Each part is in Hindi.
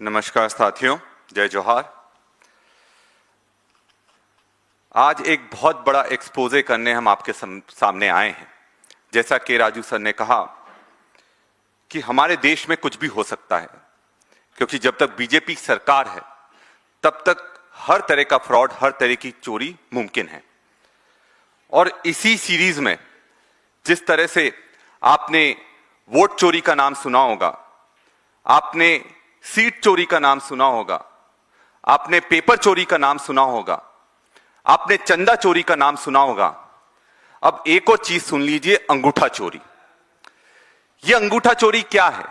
नमस्कार साथियों, जय जोहार। आज एक बहुत बड़ा एक्सपोजे करने हम आपके सामने आए हैं। जैसा कि राजू सर ने कहा कि हमारे देश में कुछ भी हो सकता है, क्योंकि जब तक बीजेपी सरकार है तब तक हर तरह का फ्रॉड, हर तरह की चोरी मुमकिन है। और इसी सीरीज में जिस तरह से आपने वोट चोरी का नाम सुना होगा, आपने सीट चोरी का नाम सुना होगा, आपने पेपर चोरी का नाम सुना होगा, आपने चंदा चोरी का नाम सुना होगा, अब एक और चीज सुन लीजिए, अंगूठा चोरी। यह अंगूठा चोरी क्या है?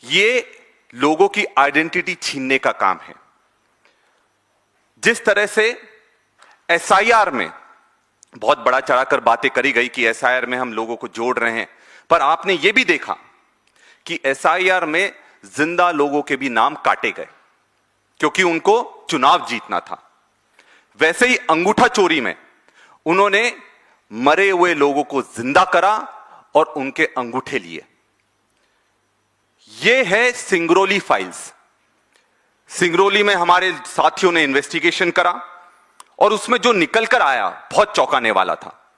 ये लोगों की आइडेंटिटी छीनने का काम है। जिस तरह से एसआईआर में बहुत बड़ा चढ़ाकर बातें करी गई कि एसआईआर में हम लोगों को जोड़ रहे हैं, पर आपने यह भी देखा कि एसआईआर में जिंदा लोगों के भी नाम काटे गए क्योंकि उनको चुनाव जीतना था। वैसे ही अंगूठा चोरी में उन्होंने मरे हुए लोगों को जिंदा करा और उनके अंगूठे लिए। यह है सिंगरौली फाइल्स। सिंगरौली में हमारे साथियों ने इन्वेस्टिगेशन करा और उसमें जो निकल कर आया बहुत चौंकाने वाला था।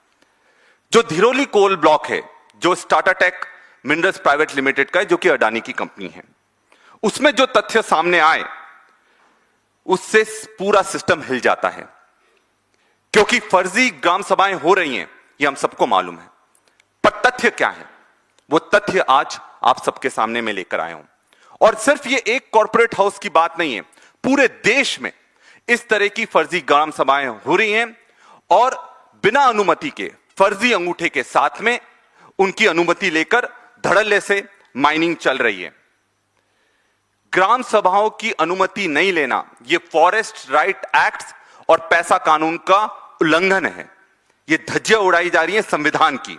जो धिरोली कोल ब्लॉक है, जो Tata tech minerals private limited का है, जो कि अडानी की कंपनी है, उसमें जो तथ्य सामने आए उससे पूरा सिस्टम हिल जाता है। क्योंकि फर्जी ग्राम सभाएं हो रही हैं, ये हम सबको मालूम है, पर तथ्य क्या है वो तथ्य आज आप सबके सामने मैं लेकर आया हूं। और सिर्फ ये एक कॉर्पोरेट हाउस की बात नहीं है, पूरे देश में इस तरह की फर्जी ग्राम सभाएं हो रही हैं और बिना अनुमति के फर्जी अंगूठे के साथ में उनकी अनुमति लेकर धड़ल्ले से माइनिंग चल रही है। ग्राम सभाओं की अनुमति नहीं लेना यह फॉरेस्ट राइट एक्ट और पैसा कानून का उल्लंघन है। यह धज्जियां उड़ाई जा रही है संविधान की।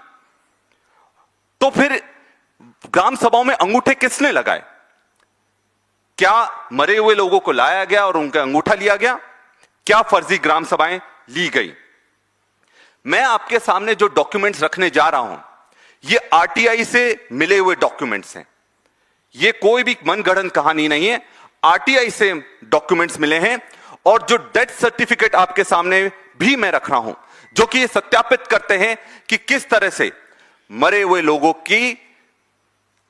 तो फिर ग्राम सभाओं में अंगूठे किसने लगाए? क्या मरे हुए लोगों को लाया गया और उनका अंगूठा लिया गया? क्या फर्जी ग्राम सभाएं ली गई? मैं आपके सामने जो डॉक्यूमेंट्स रखने जा रहा हूं, ये आरटीआई से मिले हुए डॉक्यूमेंट्स हैं। ये कोई भी मनगढ़ंत कहानी नहीं है, आरटीआई से डॉक्यूमेंट्स मिले हैं। और जो डेथ सर्टिफिकेट आपके सामने भी मैं रख रहा हूं, जो कि ये सत्यापित करते हैं कि किस तरह से मरे हुए लोगों की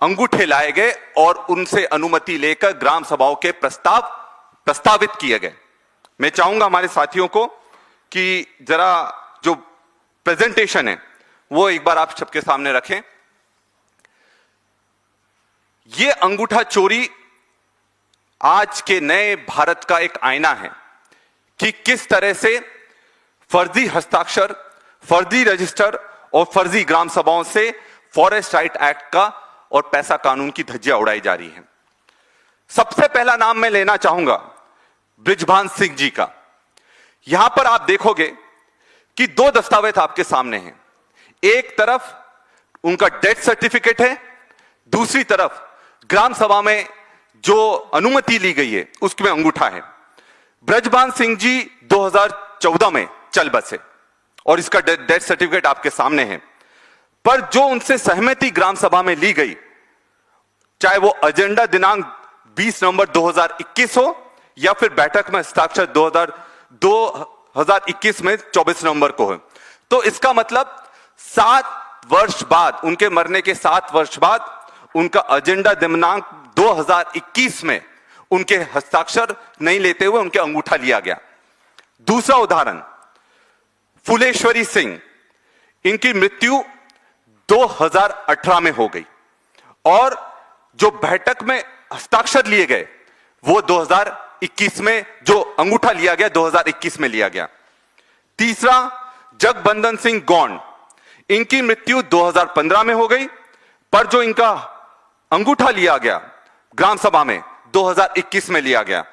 अंगूठे लाए गए और उनसे अनुमति लेकर ग्राम सभाओं के प्रस्तावित किए गए। मैं चाहूंगा हमारे साथियों को कि जरा जो प्रेजेंटेशन है वो एक बार आप सबके सामने रखें। ये अंगूठा चोरी आज के नए भारत का एक आईना है कि किस तरह से फर्जी हस्ताक्षर, फर्जी रजिस्टर और फर्जी ग्राम सभाओं से फॉरेस्ट राइट एक्ट का और पैसा कानून की धज्जियां उड़ाई जा रही है। सबसे पहला नाम मैं लेना चाहूंगा बृजभान सिंह जी का। यहां पर आप देखोगे कि दो दस्तावेज आपके सामने हैं। एक तरफ उनका डेथ सर्टिफिकेट है, दूसरी तरफ ग्राम सभा में जो अनुमति ली गई है उसमें अंगूठा है। बृजभान सिंह जी 2014 में चल बसे और इसका डेथ सर्टिफिकेट आपके सामने है। पर जो उनसे सहमति ग्राम सभा में ली गई, चाहे वो एजेंडा दिनांक 20 नवंबर 2021 हो या फिर बैठक में हस्ताक्षर 2021 में 24 नवंबर को हो, तो इसका मतलब 7 वर्ष बाद, उनके मरने के 7 वर्ष बाद उनका एजेंडा दिनांक 2021 में उनके हस्ताक्षर नहीं लेते हुए उनके अंगूठा लिया गया। दूसरा उदाहरण फुलेश्वरी सिंह, इनकी मृत्यु 2018 में हो गई और जो बैठक में हस्ताक्षर लिए गए वो 2021 में, जो अंगूठा लिया गया 2021 में लिया गया। तीसरा जगबंदन सिंह गौंड, इनकी मृत्यु 2015 में हो गई, पर जो इनका अंगूठा लिया गया ग्राम सभा में 2021 में लिया गया।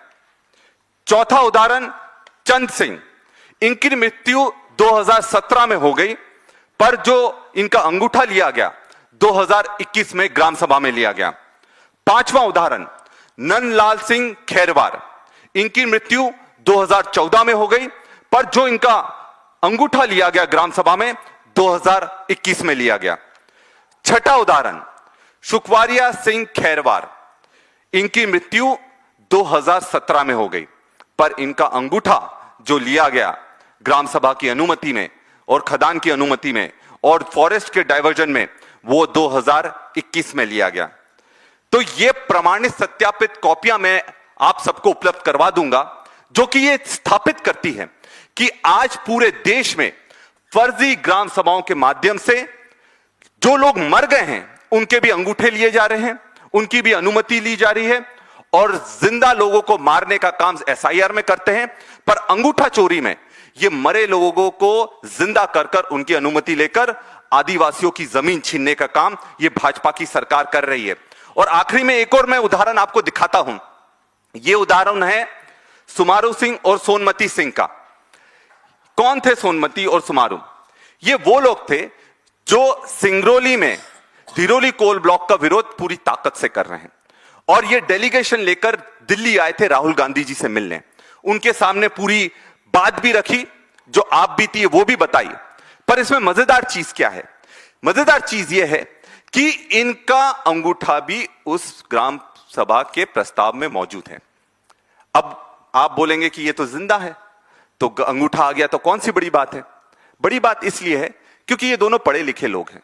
चौथा उदाहरण चंद सिंह, इनकी मृत्यु 2017 में हो गई, पर जो इनका अंगूठा लिया गया 2021 में ग्राम सभा में लिया गया। पांचवा उदाहरण नंदलाल सिंह खैरवार, इनकी मृत्यु 2014 में हो गई, पर जो इनका अंगूठा लिया गया ग्राम सभा में 2021 में लिया गया। छठा उदाहरण सुखवारिया सिंह खैरवार, इनकी मृत्यु 2017 में हो गई, पर इनका अंगूठा जो लिया गया ग्राम सभा की अनुमति में और खदान की अनुमति में और फॉरेस्ट के डाइवर्जन में, वो 2021 में लिया गया। तो ये प्रमाणित सत्यापित कॉपियां मैं आप सबको उपलब्ध करवा दूंगा, जो कि ये स्थापित करती है कि आज पूरे देश में फर्जी ग्राम सभाओं के माध्यम से जो लोग मर गए हैं उनके भी अंगूठे लिए जा रहे हैं, उनकी भी अनुमति ली जा रही है, और जिंदा लोगों को मारने का काम एसआईआर में करते हैं, पर अंगूठा चोरी में ये मरे लोगों को जिंदा कर कर उनकी अनुमति लेकर आदिवासियों की जमीन छीनने का काम ये भाजपा की सरकार कर रही है। और आखिरी में एक और मैं उदाहरण आपको दिखाता हूं। ये उदाहरण है सुमारू सिंह और सोनमती सिंह का। कौन थे सोनमती और सुमारू? ये वो लोग थे जो सिंगरौली में धिरोली कोल ब्लॉक का विरोध पूरी ताकत से कर रहे हैं, और ये डेलीगेशन लेकर दिल्ली आए थे राहुल गांधी जी से मिलने। उनके सामने पूरी बात भी रखी, जो आप बीती है वो भी बताई। पर इसमें मजेदार चीज क्या है? मजेदार चीज यह है कि इनका अंगूठा भी उस ग्राम सभा के प्रस्ताव में मौजूद है। अब आप बोलेंगे कि ये तो जिंदा है, तो अंगूठा आ गया तो कौन सी बड़ी बात है? बड़ी बात इसलिए है क्योंकि ये दोनों पढ़े लिखे लोग हैं,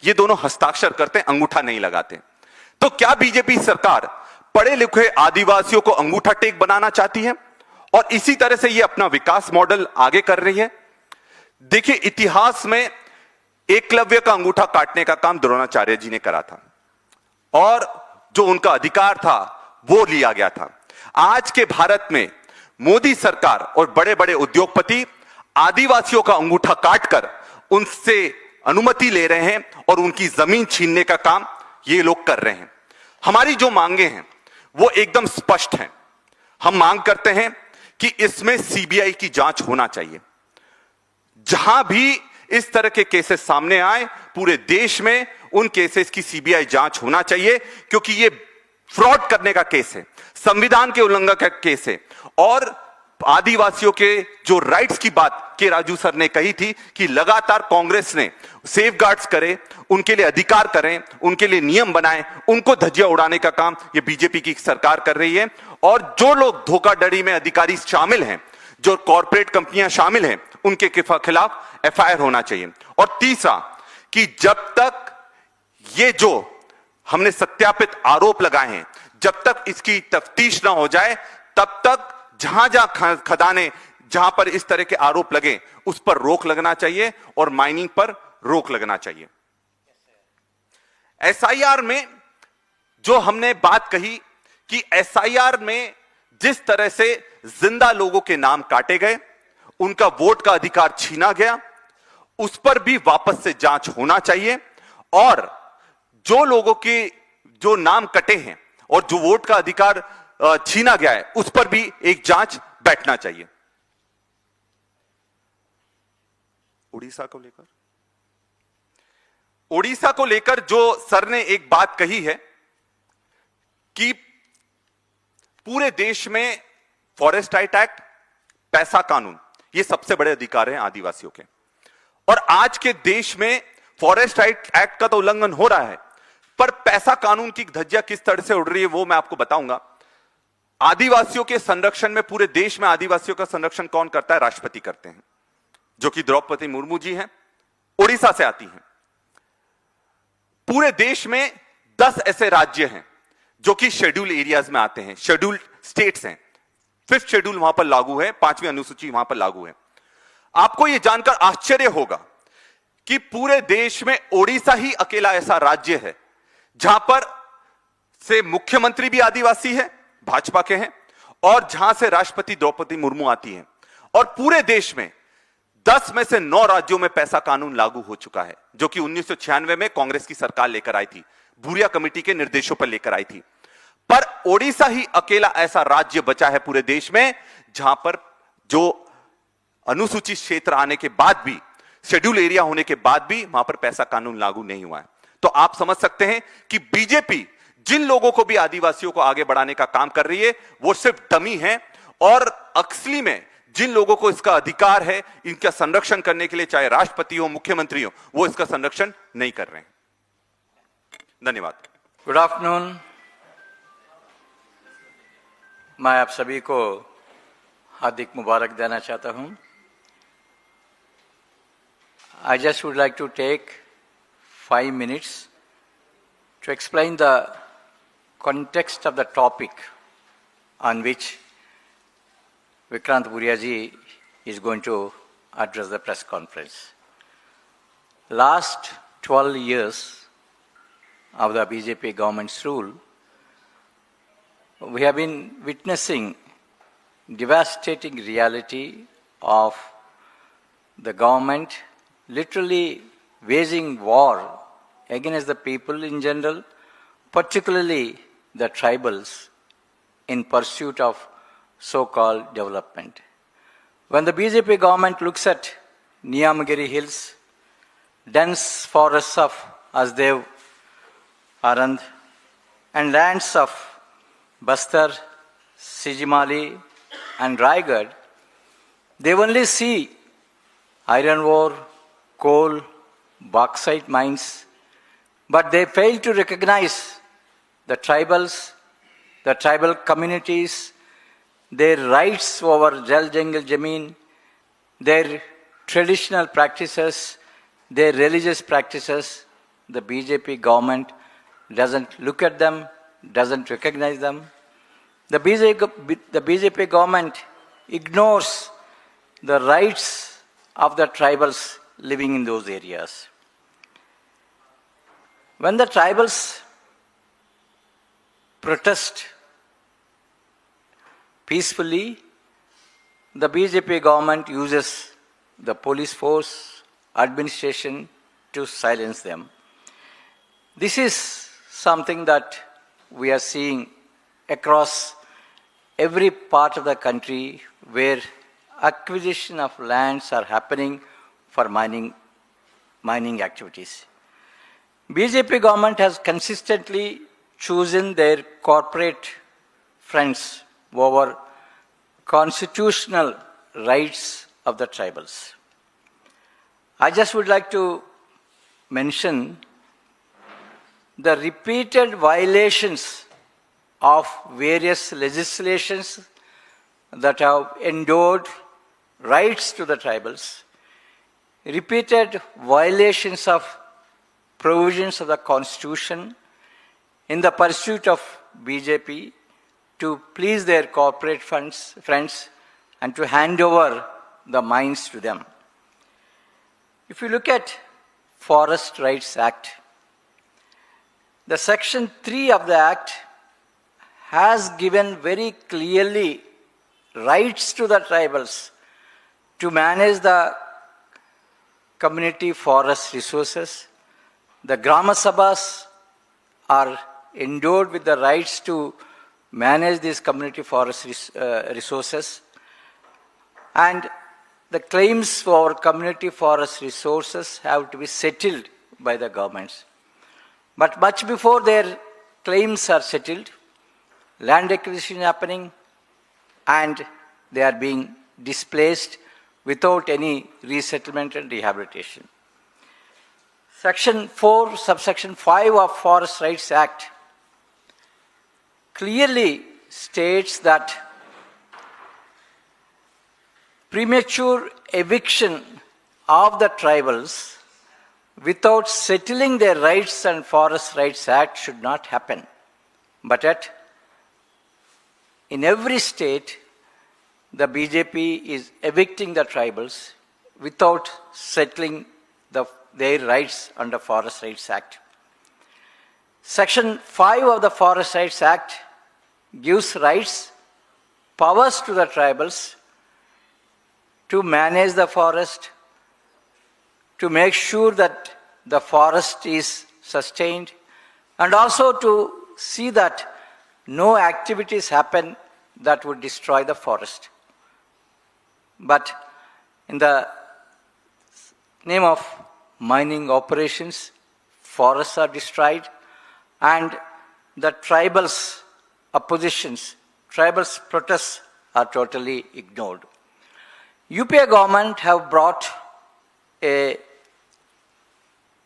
ये दोनों हस्ताक्षर करते हैं, अंगूठा नहीं लगाते। तो क्या बीजेपी सरकार पढ़े लिखे आदिवासियों को अंगूठा टेक बनाना चाहती है और इसी तरह से ये अपना विकास मॉडल आगे कर रही है? देखिए, इतिहास में एकलव्य का अंगूठा काटने का काम द्रोणाचार्य जी ने करा था, और जो उनका अधिकार था वो लिया गया था। आज के भारत में मोदी सरकार और बड़े बड़े उद्योगपति आदिवासियों का अंगूठा काटकर उनसे अनुमति ले रहे हैं और उनकी जमीन छीनने का काम ये लोग कर रहे हैं। हमारी जो मांगे हैं वो एकदम स्पष्ट हैं। हम मांग करते हैं कि इसमें सीबीआई की जांच होना चाहिए। जहां भी इस तरह के केसेस सामने आए पूरे देश में, उन केसेस की सीबीआई जांच होना चाहिए, क्योंकि ये फ्रॉड करने का केस है, संविधान के उल्लंघन का केस है। और आदिवासियों के जो राइट्स की बात के राजू सर ने कही थी कि लगातार कांग्रेस ने सेफगार्ड्स करे, उनके लिए अधिकार करें, उनके लिए नियम बनाएं, उनको धज्जियां उड़ाने का काम ये बीजेपी की सरकार कर रही है। और जो लोग धोखाधड़ी में अधिकारी शामिल हैं, जो कॉर्पोरेट कंपनियां शामिल हैं, उनके खिलाफ एफआईआर होना चाहिए। और तीसरा, कि जब तक ये जो हमने सत्यापित आरोप लगाए हैं, जब तक इसकी तफ्तीश ना हो जाए, तब तक जहां जहां खदानें, जहां पर इस तरह के आरोप लगे, उस पर रोक लगना चाहिए और माइनिंग पर रोक लगना चाहिए। एसआईआर में जो हमने बात कही कि एसआईआर में जिस तरह से जिंदा लोगों के नाम काटे गए, उनका वोट का अधिकार छीना गया, उस पर भी वापस से जांच होना चाहिए। और जो लोगों के जो नाम कटे हैं और जो वोट का अधिकार छीना गया है, उस पर भी एक जांच बैठना चाहिए। उड़ीसा को लेकर जो सर ने एक बात कही है कि पूरे देश में फॉरेस्ट राइट एक्ट, पैसा कानून, ये सबसे बड़े अधिकार हैं आदिवासियों के। और आज के देश में फॉरेस्ट राइट एक्ट का तो उल्लंघन हो रहा है, पर पैसा कानून की धज्जियां किस तरह से उड़ रही है वो मैं आपको बताऊंगा। आदिवासियों के संरक्षण में, पूरे देश में आदिवासियों का संरक्षण कौन करता है? राष्ट्रपति करते हैं, जो कि द्रौपदी मुर्मू जी हैं, उड़ीसा से आती हैं। पूरे देश में 10 ऐसे राज्य हैं जो कि शेड्यूल एरियाज में आते हैं, शेड्यूल स्टेट्स हैं। 5th शेड्यूल वहां पर लागू है, 5वीं अनुसूची वहां पर लागू है। आपको यह जानकर आश्चर्य होगा कि पूरे देश में ओडिशा ही अकेला ऐसा राज्य है जहां पर से मुख्यमंत्री भी आदिवासी है, भाजपा के हैं, और जहां से राष्ट्रपति द्रौपदी मुर्मू आती हैं। और पूरे देश में 10 में से 9 राज्यों में पैसा कानून लागू हो चुका है, जो कि 1996 में कांग्रेस की सरकार लेकर आई थी, भूरिया कमेटी के निर्देशों पर लेकर आई थी। पर ओडिशा ही अकेला ऐसा राज्य बचा है पूरे देश में जहां पर जो अनुसूचित क्षेत्र आने के बाद भी, शेड्यूल एरिया होने के बाद भी वहां पर पैसा कानून लागू नहीं हुआ है। तो आप समझ सकते हैं कि बीजेपी जिन लोगों को भी आदिवासियों को आगे बढ़ाने का काम कर रही है, वो सिर्फ डमी है, और असली में जिन लोगों को इसका अधिकार है इनका संरक्षण करने के लिए, चाहे राष्ट्रपति हो, मुख्यमंत्री हो, वो इसका संरक्षण नहीं कर रहे हैं। धन्यवाद। Good afternoon. मैं आप सभी को हार्दिक मुबारक देना चाहता हूं। I just would like to take 5 minutes to explain the context of the topic on which Vikrant Bhuria ji is going to address the press conference. Last 12 years of the BJP government's rule, we have been witnessing devastating reality of the government literally waging war against the people in general, particularly the tribals, in pursuit of so-called development. When the BJP government looks at Niyamagiri Hills, dense forests of Asdev, Arand, and lands of Bastar, Sijimali, and Raigad, they only see iron ore, coal, bauxite mines, but they fail to recognize the tribals, the tribal communities, their rights over Jal Jangal Jameen, their traditional practices, their religious practices. The BJP government doesn't look at them, doesn't recognize them. The BJP government ignores the rights of the tribals living in those areas. When the tribals protest peacefully, the BJP government uses the police force, administration to silence them. This is something that we are seeing across every part of the country where acquisition of lands are happening for mining activities. BJP government has consistently chosen their corporate friends over constitutional rights of the tribals. I just would like to mention the repeated violations of various legislations that have endowed rights to the tribals, repeated violations of provisions of the Constitution in the pursuit of BJP to please their corporate friends and to hand over the mines to them. If you look at Forest Rights Act, the Section 3 of the Act has given very clearly rights to the tribals to manage the community forest resources. The Grama Sabhas are endowed with the rights to manage these community forest resources, and the claims for community forest resources have to be settled by the governments. But much before their claims are settled, land acquisition is happening and they are being displaced without any resettlement and rehabilitation. Section 4, subsection 5 of Forest Rights Act clearly states that premature eviction of the tribals without settling their rights and Forest Rights Act should not happen. But yet, in every state, the BJP is evicting the tribals without settling their rights under Forest Rights Act. Section 5 of the Forest Rights Act gives rights, powers to the tribals to manage the forest, to make sure that the forest is sustained, and also to see that no activities happen that would destroy the forest. But in the name of mining operations, forests are destroyed, and the tribals' oppositions, tribals' protests are totally ignored. UPA government have brought an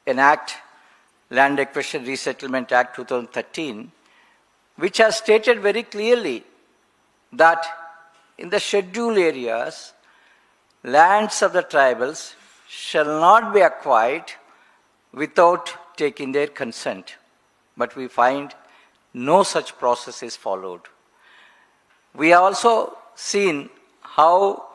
act, Land Acquisition Resettlement Act 2013, which has stated very clearly that in the scheduled areas, lands of the tribals shall not be acquired without taking their consent. But we find no such process is followed. We have also seen how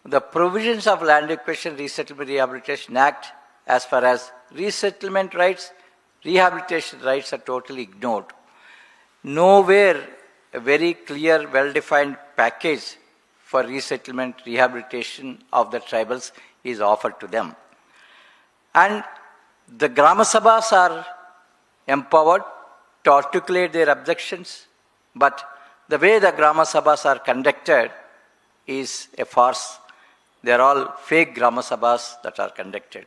the provisions of Land Acquisition Resettlement Rehabilitation Act, as far as resettlement rights, rehabilitation rights, are totally ignored. Nowhere a very clear, well-defined package for resettlement rehabilitation of the tribals is offered to them. And the Grama Sabhas are empowered to articulate their objections, but the way the Grama Sabhas are conducted is a farce. They are all fake Grama Sabhas that are conducted.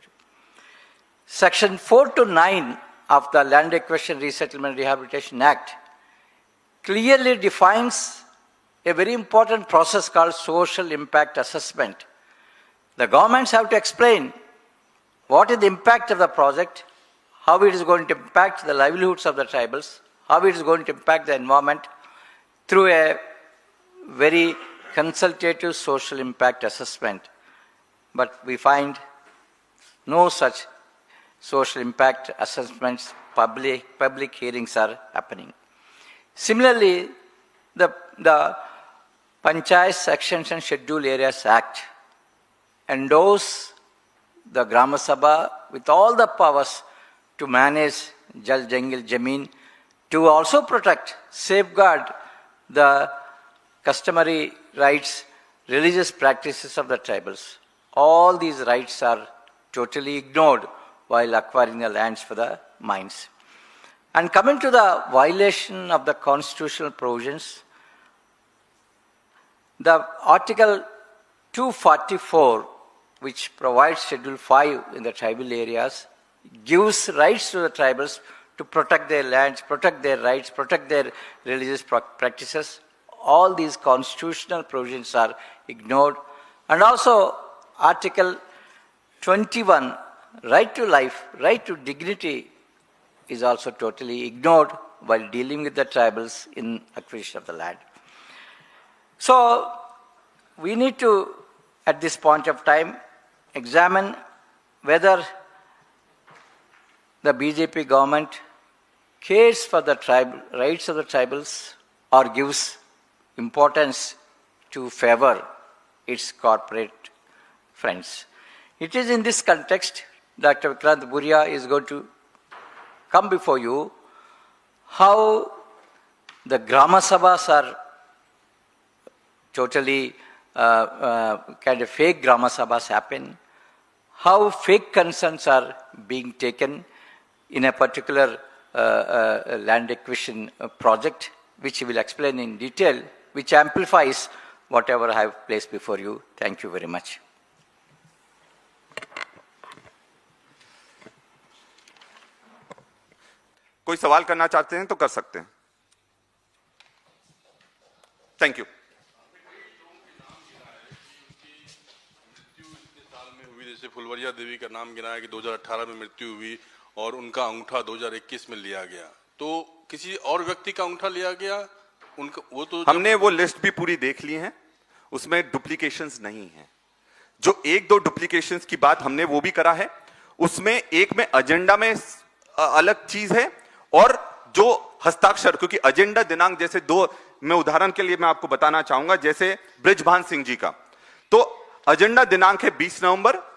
Section 4 to 9 of the Land Acquisition Resettlement Rehabilitation Act clearly defines a very important process called social impact assessment. The governments have to explain what is the impact of the project, how it is going to impact the livelihoods of the tribals, how it is going to impact the environment through a very consultative social impact assessment. But we find no such social impact assessments, public hearings are happening. Similarly, the Panchayat Sections and Scheduled Areas Act endows the Grama Sabha with all the powers to manage Jal Jangal Jameen, to also protect, safeguard the customary rights, religious practices of the tribals. All these rights are totally ignored while acquiring the lands for the mines. And coming to the violation of the constitutional provisions, the Article 244, which provides Schedule 5 in the tribal areas, gives rights to the tribals to protect their lands, protect their rights, protect their religious practices. All these constitutional provisions are ignored. And also Article 21, right to life, right to dignity, is also totally ignored while dealing with the tribals in acquisition of the land. So we need to, at this point of time, examine whether the BJP government cares for the rights of the tribals or gives importance to favor its corporate friends. It is in this context Dr. Vikrant Bhuria is going to come before you how the Grama Sabhas are totally kind of fake Grama Sabhas happen, how fake concerns are being taken in a particular land acquisition project, which he will explain in detail, which amplifies whatever I have placed before you. Thank you very much. कोई सवाल करना चाहते हैं तो कर सकते हैं. Thank you. जैसे फुलवरिया देवी का नाम गिना है कि 2018 में मृत्यु हुई और उनका अंगूठा 2021 में लिया गया, तो किसी और व्यक्ति का अंगूठा लिया गया उनका, वो तो हमने वो लिस्ट भी पूरी देख ली है, उसमें डुप्लीकेशंस नहीं है. जो एक दो डुप्लीकेशंस की बात हमने वो भी करा है, उसमें एक में एजेंडा में अलग चीज है और जो हस्ताक्षर, क्योंकि एजेंडा दिनांक जैसे दो, मैं उदाहरण के लिए मैं आपको बताना चाहूंगा, जैसे बृजभान सिंह जी का, तो एजेंडा दिनांक है 20 नवंबर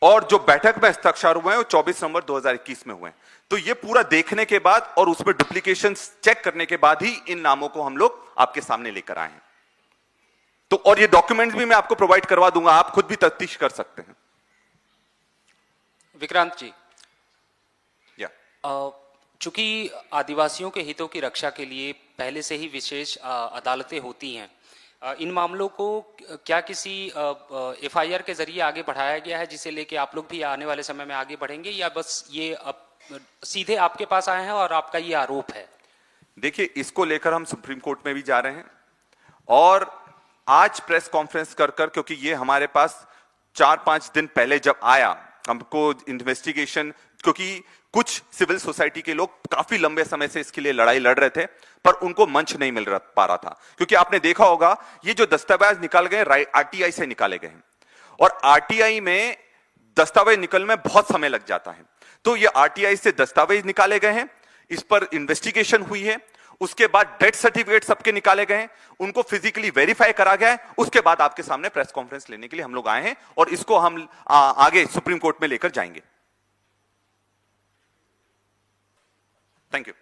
और जो बैठक में हस्ताक्षर हुए हैं वो 24 नवंबर 2021 में हुए हैं. तो ये पूरा देखने के बाद और उसमें डुप्लीकेशंस चेक करने के बाद ही इन नामों को हम लोग आपके सामने लेकर आए हैं. तो और ये डॉक्यूमेंट्स भी मैं आपको प्रोवाइड करवा दूंगा, आप खुद भी तफ्तीश कर सकते हैं. विक्रांत जी, या चूंकि आदिवासियों के हितों की रक्षा के लिए पहले से ही विशेष अदालतें होती हैं, इन मामलों को क्या किसी एफआईआर के जरिए आगे बढ़ाया गया है जिसे लेके आप लोग भी आने वाले समय में आगे बढ़ेंगे, या बस ये सीधे आपके पास आए हैं और आपका ये आरोप है? देखिए, इसको लेकर हम सुप्रीम कोर्ट में भी जा रहे हैं और आज प्रेस कॉन्फ्रेंस कर क्योंकि ये हमारे पास 4-5 दिन पहले जब आया, हमको इन्वेस्टिगेशन क्योंकि कुछ सिविल सोसाइटी के लोग काफी लंबे समय से इसके लिए लड़ाई लड़ रहे थे, पर उनको मंच नहीं मिल पा रहा था। क्योंकि आपने देखा होगा ये जो दस्तावेज निकाल गए आरटीआई से निकाले गए हैं, और आरटीआई में दस्तावेज निकलने में बहुत समय लग जाता है। तो ये आरटीआई से दस्तावेज निकाले गए हैं, इस पर इन्वेस्टिगेशन हुई है, उसके बाद डेथ सर्टिफिकेट सबके निकाले गए हैं, उनको फिजिकली वेरीफाई करा गया है, उसके बाद आपके सामने प्रेस कॉन्फ्रेंस लेने के लिए हम लोग आए हैं, और इसको हम आगे सुप्रीम कोर्ट में लेकर जाएंगे। Thank you.